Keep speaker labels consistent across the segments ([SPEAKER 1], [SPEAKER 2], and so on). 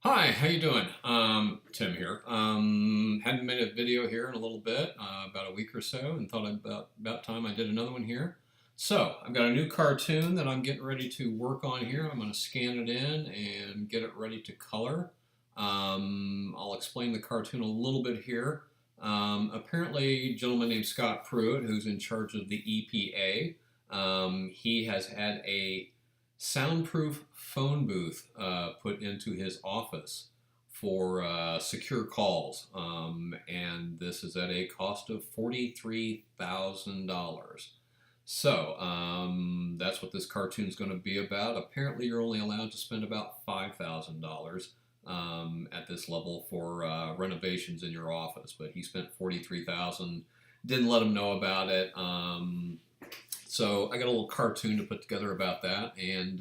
[SPEAKER 1] Hi, how you doing? Tim here. Hadn't made a video here in a little bit, about a week or so, and thought about time I did another one here. So I've got a new cartoon that I'm getting ready to work on here. I'm going to scan it in and get it ready to color. I'll explain the cartoon a little bit here. Apparently, a gentleman named Scott Pruitt, who's in charge of the EPA, he has had a soundproof phone booth put into his office for secure calls. And this is at a cost of $43,000. So that's what this cartoon is going to be about. Apparently, you're only allowed to spend about $5,000 at this level for renovations in your office. But he spent $43,000. Didn't let him know about it. So I got a little cartoon to put together about that, and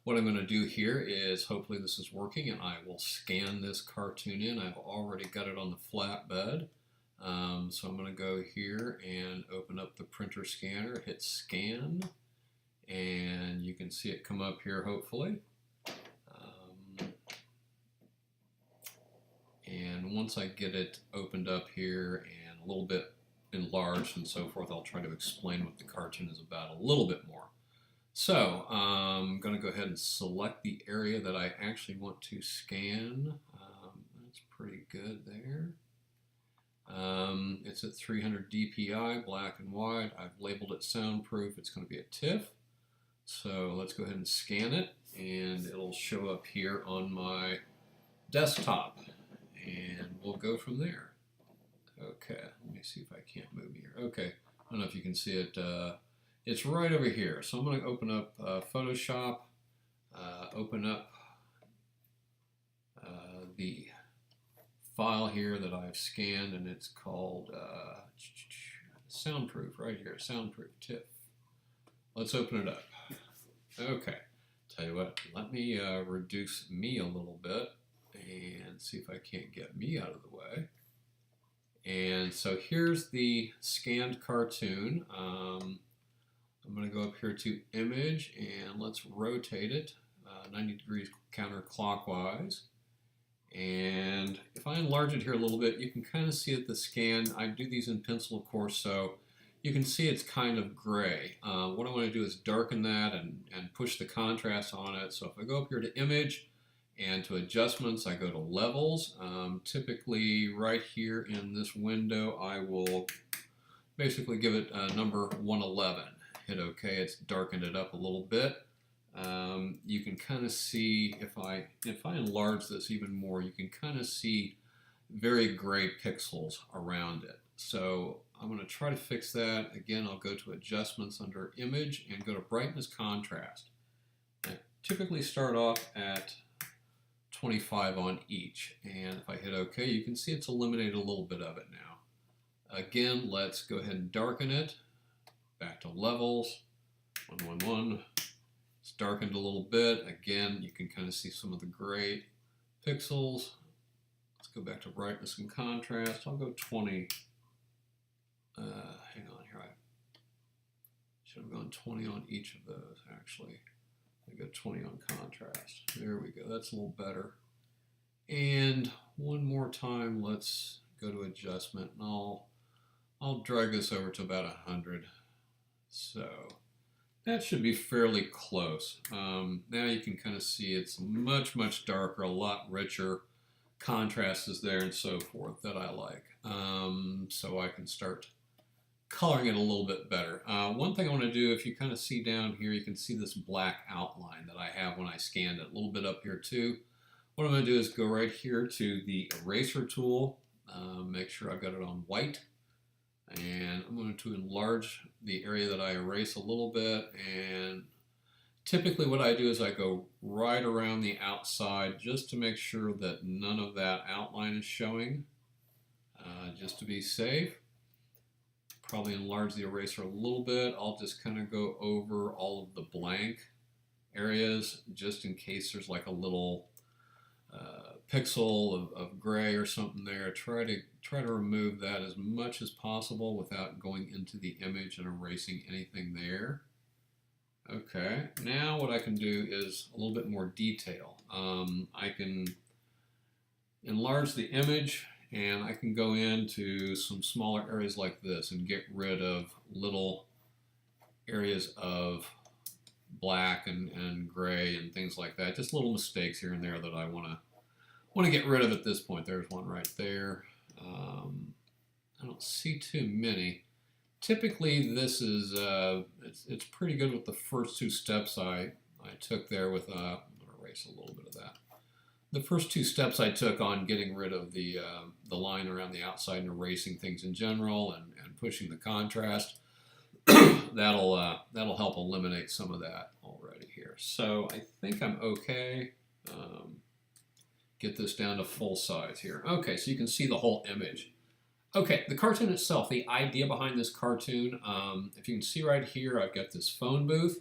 [SPEAKER 1] what I'm going to do here is, hopefully this is working, and I will scan this cartoon in. I've already got it on the flatbed, so I'm going to go here and open up the printer scanner, hit scan, and you can see it come up here hopefully. And once I get it opened up here and a little bit enlarged and so forth, I'll try to explain what the cartoon is about a little bit more. So I'm going to go ahead and select the area that I actually want to scan. That's pretty good there. It's at 300 DPI, black and white. I've labeled it soundproof. It's going to be a TIFF. So let's go ahead and scan it, and it'll show up here on my desktop, and we'll go from there. Okay, let me see if I can't move here. Okay, I don't know if you can see it. It's right over here. So I'm going to open up Photoshop, open up the file here that I've scanned, and it's called Soundproof right here, Soundproof TIFF. Let's open it up. Okay, tell you what, let me reduce me a little bit and see if I can't get me out of the way. And so here's the scanned cartoon. I'm going to go up here to image, and let's rotate it 90 degrees counterclockwise. And if I enlarge it here a little bit, you can kind of see at the scan. I do these in pencil, of course, so you can see it's kind of gray. What I want to do is darken that and push the contrast on it. So if I go up here to image, and to adjustments, I go to levels. Typically right here in this window, I will basically give it number 111. Hit OK, it's darkened it up a little bit. You can kind of see, if I enlarge this even more, you can kind of see very gray pixels around it. So I'm going to try to fix that. Again, I'll go to adjustments under image and go to brightness contrast. I typically start off at 25 on each, and if I hit OK, you can see it's eliminated a little bit of it now. Again, let's go ahead and darken it. Back to levels, 111. It's darkened a little bit. Again, you can kind of see some of the gray pixels. Let's go back to brightness and contrast. I'll go 20. Hang on here, I should have gone 20 on each of those actually. I got 20 on contrast. There we go. That's a little better. And one more time, let's go to adjustment, and I'll drag this over to about 100. So that should be fairly close. Now you can kind of see it's much darker, a lot richer. Contrast is there and so forth that I like. So I can start coloring it a little bit better. One thing I want to do, if you kind of see down here, you can see this black outline that I have when I scanned it, a little bit up here too. What I'm going to do is go right here to the eraser tool, make sure I've got it on white, and I'm going to enlarge the area that I erase a little bit. And typically what I do is I go right around the outside just to make sure that none of that outline is showing, just to be safe. Probably enlarge the eraser a little bit. I'll just kind of go over all of the blank areas just in case there's like a little pixel of gray or something there. Try to remove that as much as possible without going into the image and erasing anything there. Okay, now what I can do is a little bit more detail. I can enlarge the image, and I can go into some smaller areas like this and get rid of little areas of black and gray and things like that. Just little mistakes here and there that I want to get rid of at this point. There's one right there. I don't see too many. Typically, this is it's pretty good with the first two steps I took there with. I'm going to erase a little bit of that. The first two steps I took on getting rid of the line around the outside and erasing things in general and pushing the contrast. that'll help eliminate some of that already here. So I think I'm okay. Get this down to full size here. Okay, so you can see the whole image. Okay, the cartoon itself, the idea behind this cartoon, if you can see right here, I've got this phone booth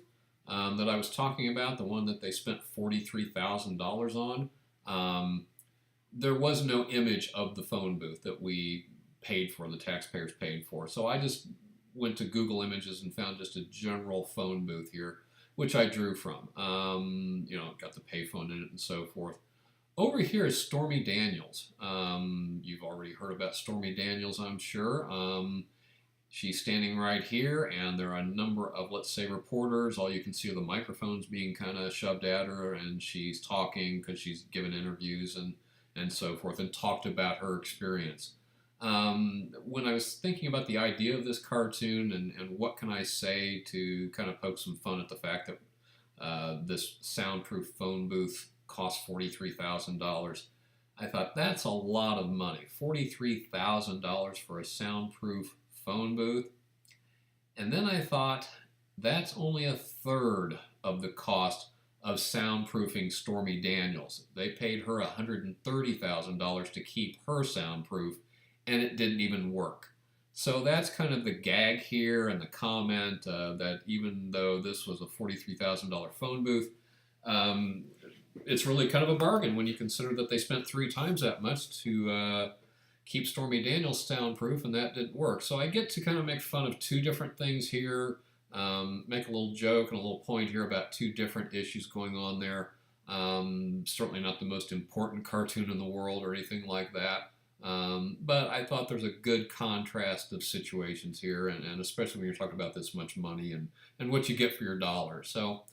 [SPEAKER 1] that I was talking about, the one that they spent $43,000 on. There was no image of the phone booth that we paid for, the taxpayers paid for. So I just went to Google Images and found just a general phone booth here, which I drew from. You know, got the payphone in it and so forth. Over here is Stormy Daniels. You've already heard about Stormy Daniels, I'm sure. She's standing right here, and there are a number of, let's say, reporters. All you can see are the microphones being kind of shoved at her, and she's talking because she's given interviews and so forth, and talked about her experience. When I was thinking about the idea of this cartoon and what can I say to kind of poke some fun at the fact that this soundproof phone booth cost $43,000, I thought that's a lot of money. $43,000 for a soundproof phone booth. And then I thought that's only a third of the cost of soundproofing Stormy Daniels. They paid her $130,000 to keep her soundproof, and it didn't even work. So that's kind of the gag here and the comment that even though this was a $43,000 phone booth, it's really kind of a bargain when you consider that they spent 3 times that much to keep Stormy Daniels soundproof, and that didn't work. So I get to kind of make fun of 2 different things here, make a little joke and a little point here about 2 different issues going on there. Certainly not the most important cartoon in the world or anything like that. But I thought there's a good contrast of situations here, and especially when you're talking about this much money and what you get for your dollar. So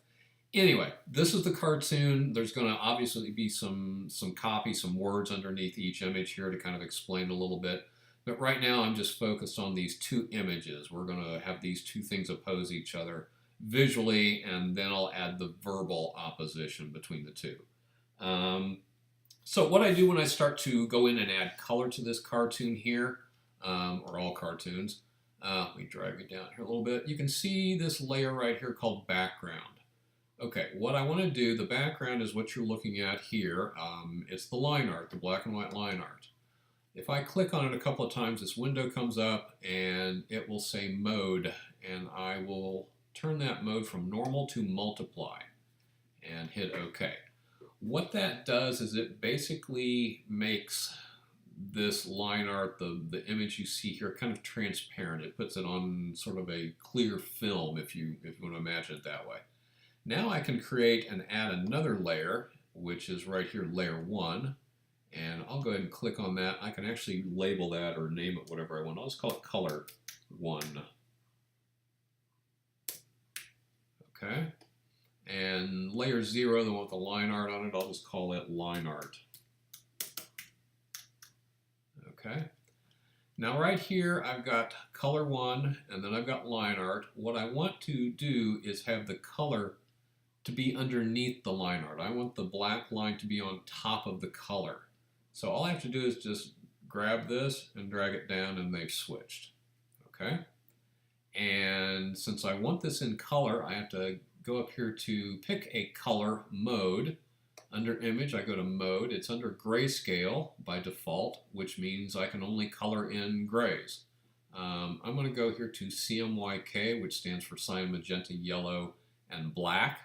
[SPEAKER 1] anyway, this is the cartoon. There's going to obviously be some copy, some words underneath each image here to kind of explain a little bit. But right now I'm just focused on these 2 images. We're going to have these 2 things oppose each other visually, and then I'll add the verbal opposition between the 2. So what I do when I start to go in and add color to this cartoon here, or all cartoons, let me drag it down here a little bit. You can see this layer right here called background. Okay, what I want to do, the background is what you're looking at here. It's the line art, the black and white line art. If I click on it a couple of times, this window comes up and it will say mode, and I will turn that mode from normal to multiply and hit OK. What that does is it basically makes this line art, the image you see here, kind of transparent. It puts it on sort of a clear film, if you want to imagine it that way. Now I can create and add another layer, which is right here, layer 1. And I'll go ahead and click on that. I can actually label that or name it whatever I want. I'll just call it color 1. Okay. And layer 0, the one with the line art on it, I'll just call it line art. Okay. Now right here I've got color 1 and then I've got line art. What I want to do is have the color to be underneath the line art. I want the black line to be on top of the color. So all I have to do is just grab this and drag it down, and they've switched. Okay? And since I want this in color, I have to go up here to pick a color mode. Under image, I go to mode. It's under grayscale by default, which means I can only color in grays. I'm going to go here to CMYK, which stands for cyan, magenta, yellow, and black.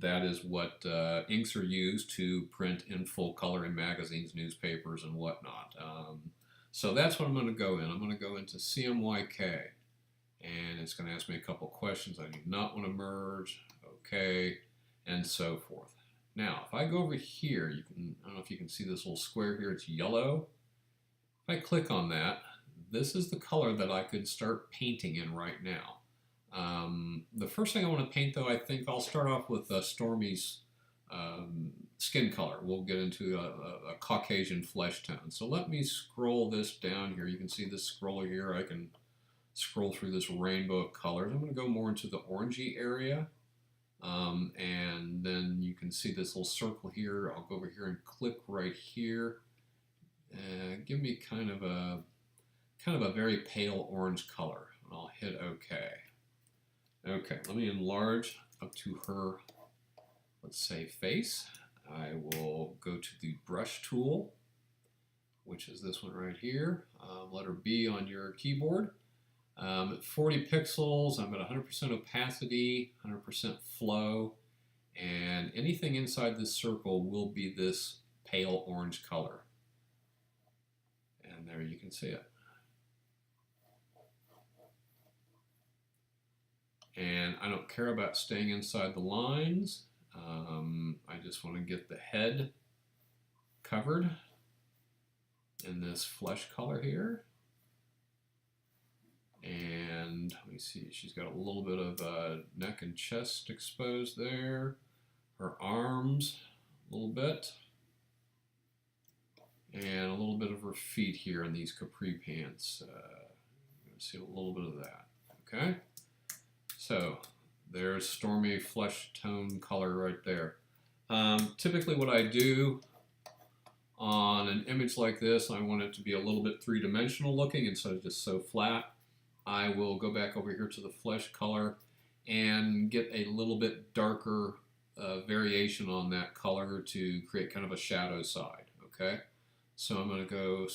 [SPEAKER 1] That is what inks are used to print in full color in magazines, newspapers, and whatnot. So that's what I'm going to go in. I'm going to go into CMYK, and it's going to ask me a couple questions. I do not want to merge, okay, and so forth. Now, if I go over here, I don't know if you can see this little square here, it's yellow. If I click on that, this is the color that I could start painting in right now. The first thing I want to paint, though, I think I'll start off with Stormy's skin color. We'll get into a Caucasian flesh tone. So let me scroll this down here. You can see this scroller here. I can scroll through this rainbow of colors. I'm going to go more into the orangey area. And then you can see this little circle here. I'll go over here and click right here. Give me kind of a very pale orange color. And I'll hit OK. Okay, let me enlarge up to her, let's say, face. I will go to the brush tool, which is this one right here. Letter B on your keyboard. At 40 pixels, I'm at 100% opacity, 100% flow, and anything inside this circle will be this pale orange color. And there you can see it. And I don't care about staying inside the lines. I just want to get the head covered in this flesh color here. And let me see, she's got a little bit of neck and chest exposed there. Her arms, a little bit. And a little bit of her feet here in these capri pants. You're going to see a little bit of that. Okay? So there's Stormy flesh tone color right there. Typically what I do on an image like this, I want it to be a little bit three-dimensional looking instead of just so flat. I will go back over here to the flesh color and get a little bit darker variation on that color to create kind of a shadow side. Okay, so I'm going to go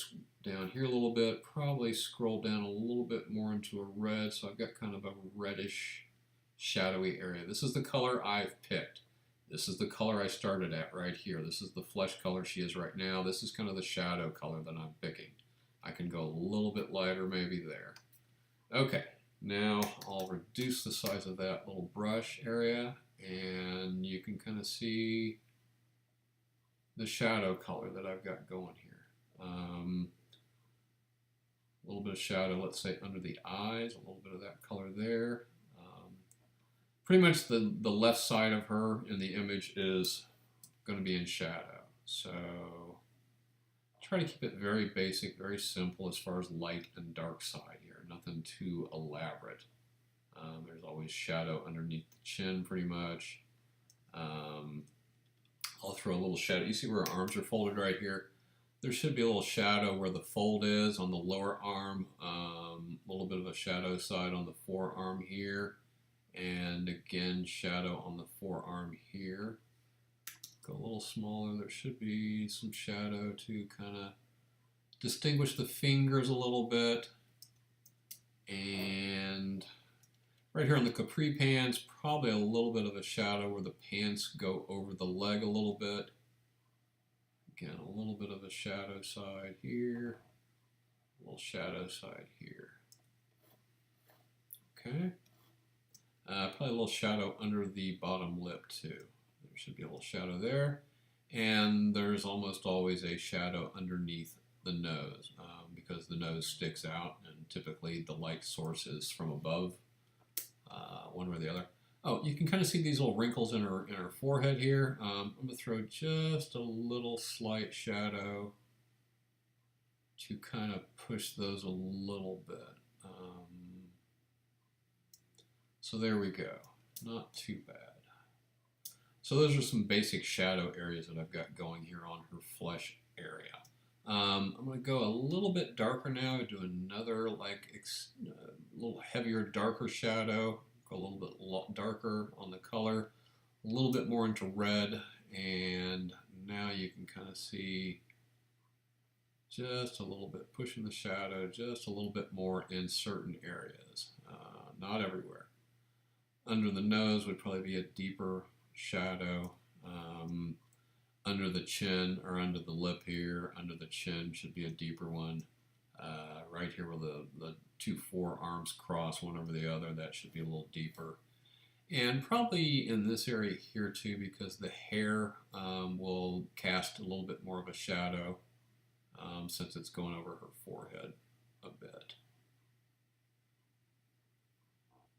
[SPEAKER 1] down here a little bit, probably scroll down a little bit more into a red, so I've got kind of a reddish shadowy area. This is the color I've picked. This is the color I started at right here. This is the flesh color she is right now. This is kind of the shadow color that I'm picking. I can go a little bit lighter maybe there. Okay, now I'll reduce the size of that little brush area, and you can kind of see the shadow color that I've got going here. A little bit of shadow, let's say, under the eyes, a little bit of that color there. Pretty much the left side of her in the image is going to be in shadow. So try to keep it very basic, very simple as far as light and dark side here. Nothing too elaborate. There's always shadow underneath the chin pretty much. I'll throw a little shadow. You see where her arms are folded right here? There should be a little shadow where the fold is on the lower arm. A little bit of a shadow side on the forearm here. And again, shadow on the forearm here. Go a little smaller. There should be some shadow to kind of distinguish the fingers a little bit. And right here on the capri pants, probably a little bit of a shadow where the pants go over the leg a little bit. Again, a little bit of a shadow side here. A little shadow side here. Okay. Probably a little shadow under the bottom lip too. There should be a little shadow there. And there's almost always a shadow underneath the nose because the nose sticks out, and typically the light source is from above, one or the other. Oh, you can kind of see these little wrinkles in her forehead here. I'm going to throw just a little slight shadow to kind of push those a little bit. So there we go. Not too bad. So those are some basic shadow areas that I've got going here on her flesh area. I'm going to go a little bit darker now, do another little heavier, darker shadow, go a little bit darker on the color, a little bit more into red, and now you can kind of see just a little bit, pushing the shadow just a little bit more in certain areas, not everywhere. Under the nose would probably be a deeper shadow. Under the chin or under the lip here, under the chin should be a deeper one. Right here where the two forearms cross one over the other, that should be a little deeper. And probably in this area here too, because the hair will cast a little bit more of a shadow since it's going over her forehead a bit.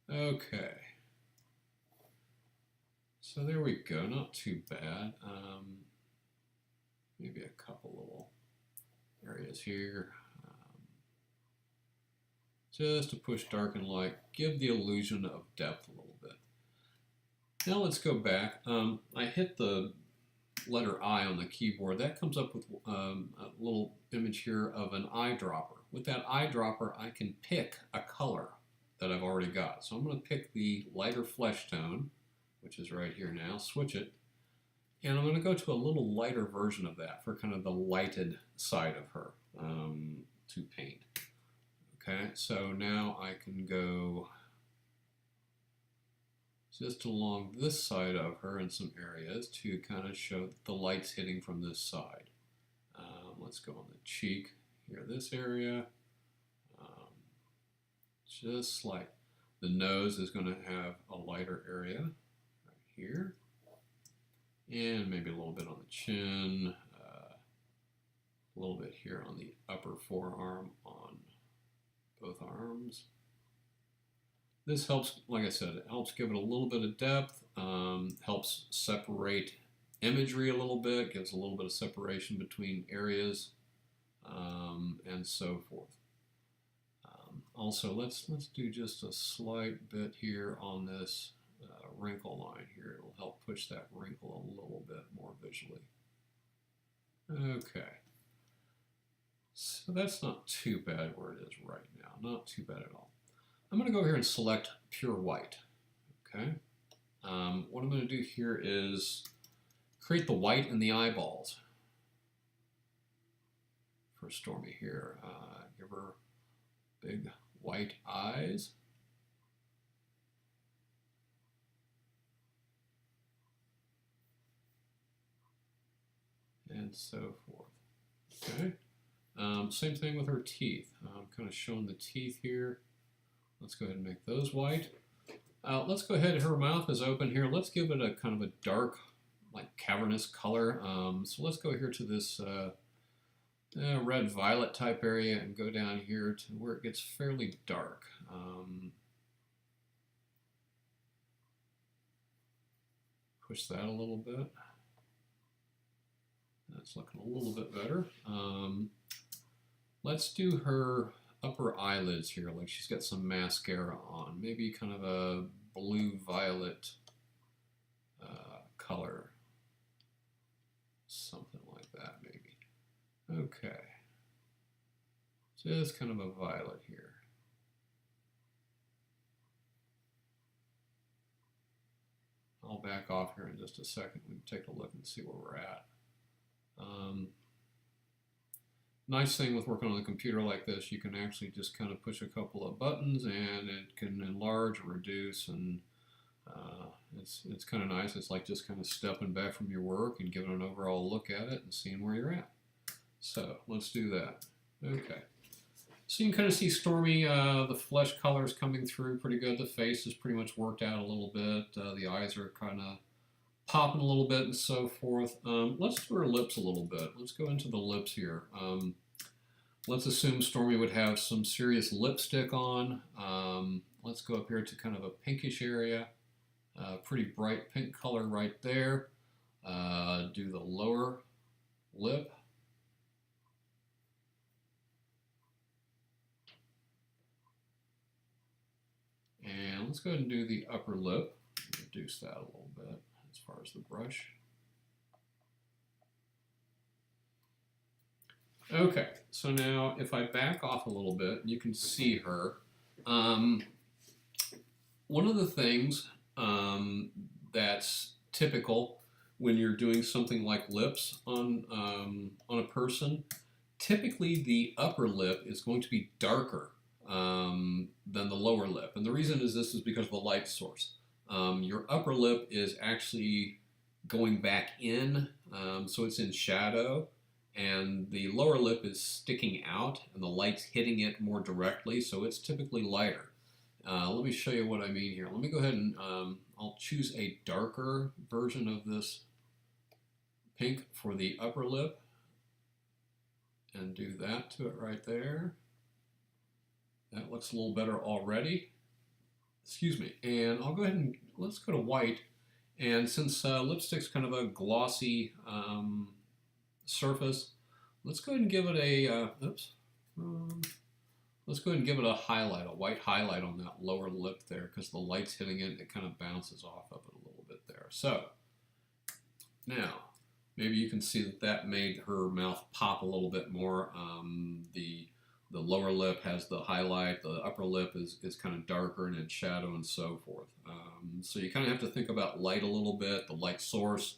[SPEAKER 1] Okay. So there we go, not too bad. Maybe a couple little areas here. Just to push dark and light, give the illusion of depth a little bit. Now let's go back. I hit the letter I on the keyboard. That comes up with a little image here of an eyedropper. With that eyedropper, I can pick a color that I've already got. So I'm going to pick the lighter flesh tone, which is right here now, switch it, and I'm going to go to a little lighter version of that for kind of the lighted side of her to paint. Okay, so now I can go just along this side of her in some areas to kind of show that the light's hitting from this side. Let's go on the cheek here, this area. Just like the nose is going to have a lighter area right here. And maybe a little bit on the chin, a little bit here on the upper forearm on both arms. This helps, like I said, it helps give it a little bit of depth, helps separate imagery a little bit, gives a little bit of separation between areas, and so forth. Also, let's do just a slight bit here on this wrinkle line here. It'll help push that wrinkle a little bit more visually. Okay. So that's not too bad where it is right now. Not too bad at all. I'm going to go here and select pure white. Okay. What I'm going to do here is create the white in the eyeballs for Stormy here. Give her big white eyes. And so forth. Okay. Same thing with her teeth. I'm kind of showing the teeth here. Let's go ahead and make those white. Let's go ahead, her mouth is open here. Let's give it a kind of a dark, like cavernous color. So let's go here to this red-violet type area and go down here to where it gets fairly dark. Push that a little bit. That's looking a little bit better. Let's do her upper eyelids here, like she's got some mascara on. Maybe kind of a blue-violet color. Something like that, maybe. Okay. Just kind of a violet here. I'll back off here in just a second. We can take a look and see where we're at. Nice thing with working on a computer like this, you can actually just kind of push a couple of buttons and it can enlarge or reduce, and it's kind of nice. It's like just kind of stepping back from your work and giving an overall look at it and seeing where you're at. So let's do that. Okay. So you can kind of see Stormy, the flesh colors coming through pretty good. The face is pretty much worked out a little bit. The eyes are kind of popping a little bit and so forth. Let's do her lips a little bit. Let's go into the lips here. Let's assume Stormy would have some serious lipstick on. Let's go up here to kind of a pinkish area. Pretty bright pink color right there. Do the lower lip. And let's go ahead and do the upper lip. Reduce that a little bit as far as the brush. Okay, so now if I back off a little bit, you can see her. One of the things that's typical when you're doing something like lips on a person, typically the upper lip is going to be darker than the lower lip. And the reason is this is because of the light source. Your upper lip is actually going back in, so it's in shadow, and the lower lip is sticking out, and the light's hitting it more directly, so it's typically lighter. Let me show you what I mean here. Let me go ahead and I'll choose a darker version of this pink for the upper lip and do that to it right there. That looks a little better already. Excuse me. And I'll go ahead and let's go to white. And since lipstick's kind of a glossy surface, let's go ahead and give it a, let's go ahead and give it a highlight, a white highlight on that lower lip there, because the light's hitting it and it kind of bounces off of it a little bit there. So now maybe you can see that that made her mouth pop a little bit more. The lower lip has the highlight, the upper lip is kind of darker and in shadow and so forth. So you kind of have to think about light a little bit, the light source,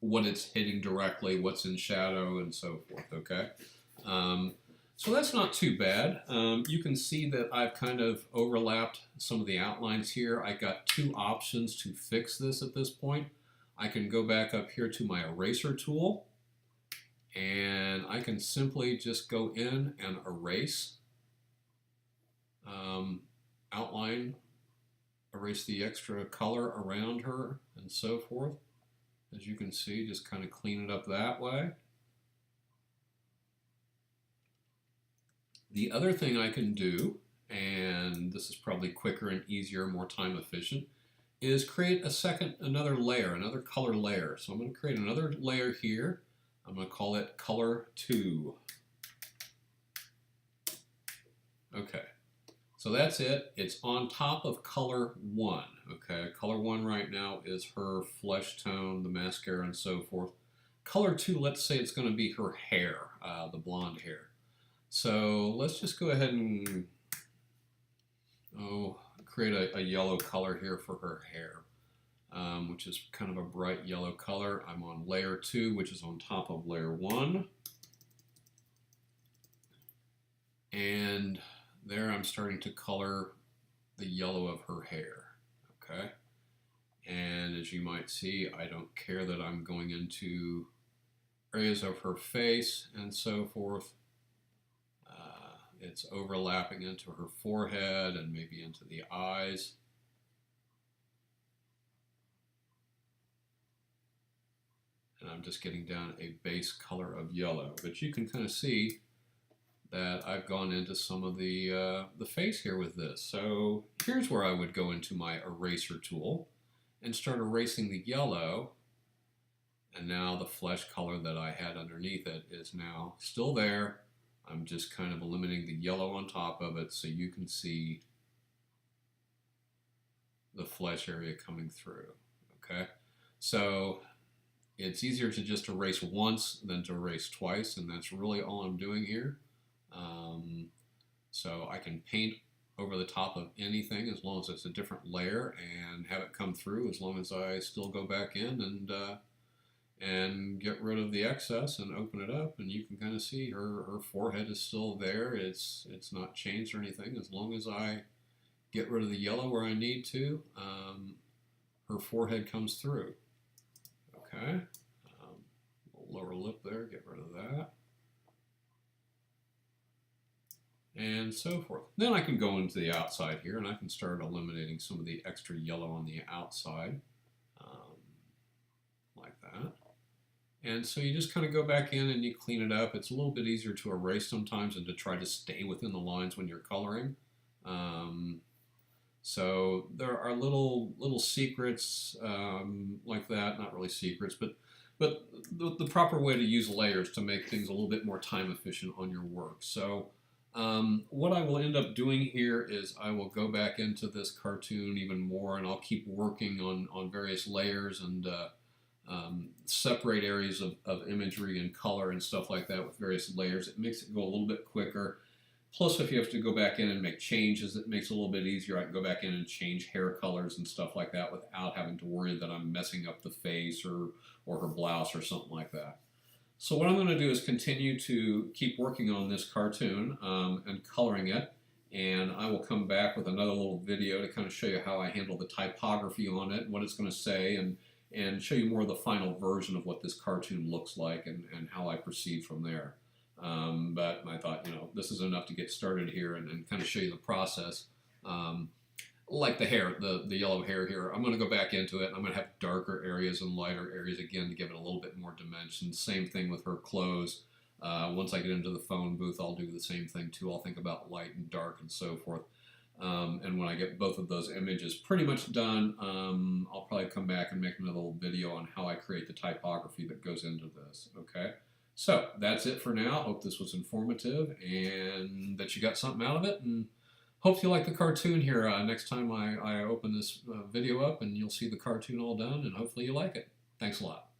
[SPEAKER 1] what it's hitting directly, what's in shadow and so forth, okay? So that's not too bad. You can see that I've kind of overlapped some of the outlines here. I got two options to fix this at this point. I can go back up here to my eraser tool, and I can simply just go in and erase, outline, erase the extra color around her and so forth. As you can see, just kind of clean it up that way. The other thing I can do, and this is probably quicker and easier, more time efficient, is create another layer, another color layer. So I'm going to create another layer here. I'm going to call it Color 2. Okay, so that's it. It's on top of Color 1. Okay, Color 1 right now is her flesh tone, the mascara and so forth. Color 2, let's say it's going to be her hair, the blonde hair. So let's just go ahead and create a yellow color here for her hair, which is kind of a bright yellow color. I'm on layer 2, which is on top of layer 1. And there I'm starting to color the yellow of her hair, okay? And as you might see, I don't care that I'm going into areas of her face and so forth. It's overlapping into her forehead and maybe into the eyes. And I'm just getting down a base color of yellow. But you can kind of see that I've gone into some of the face here with this. So here's where I would go into my eraser tool and start erasing the yellow. And now the flesh color that I had underneath it is now still there. I'm just kind of eliminating the yellow on top of it so you can see the flesh area coming through, okay? So it's easier to just erase once than to erase twice, and that's really all I'm doing here. So I can paint over the top of anything as long as it's a different layer and have it come through, as long as I still go back in and get rid of the excess and open it up, and you can kind of see her forehead is still there. It's not changed or anything. As long as I get rid of the yellow where I need to, her forehead comes through. Okay, lower lip there, get rid of that. And so forth. Then I can go into the outside here and I can start eliminating some of the extra yellow on the outside, like that. And so you just kind of go back in and you clean it up. It's a little bit easier to erase sometimes and to try to stay within the lines when you're coloring. So there are little secrets like that, not really secrets, but the proper way to use layers to make things a little bit more time efficient on your work. So what I will end up doing here is I will go back into this cartoon even more, and I'll keep working on various layers and separate areas of imagery and color and stuff like that with various layers. It makes it go a little bit quicker. Plus, if you have to go back in and make changes, it makes it a little bit easier. I can go back in and change hair colors and stuff like that without having to worry that I'm messing up the face or her blouse or something like that. So what I'm going to do is continue to keep working on this cartoon and coloring it, and I will come back with another little video to kind of show you how I handle the typography on it, what it's going to say, and show you more of the final version of what this cartoon looks like and how I proceed from there. But I thought, this is enough to get started here and kind of show you the process. like the hair, the yellow hair here. I'm going to go back into it. I'm going to have darker areas and lighter areas again to give it a little bit more dimension. Same thing with her clothes. Once I get into the phone booth, I'll do the same thing too. I'll think about light and dark and so forth. And when I get both of those images pretty much done, I'll probably come back and make another little video on how I create the typography that goes into this. Okay, so that's it for now. Hope this was informative and that you got something out of it. And hope you like the cartoon here next time I open this video up, and you'll see the cartoon all done, and hopefully you like it. Thanks a lot.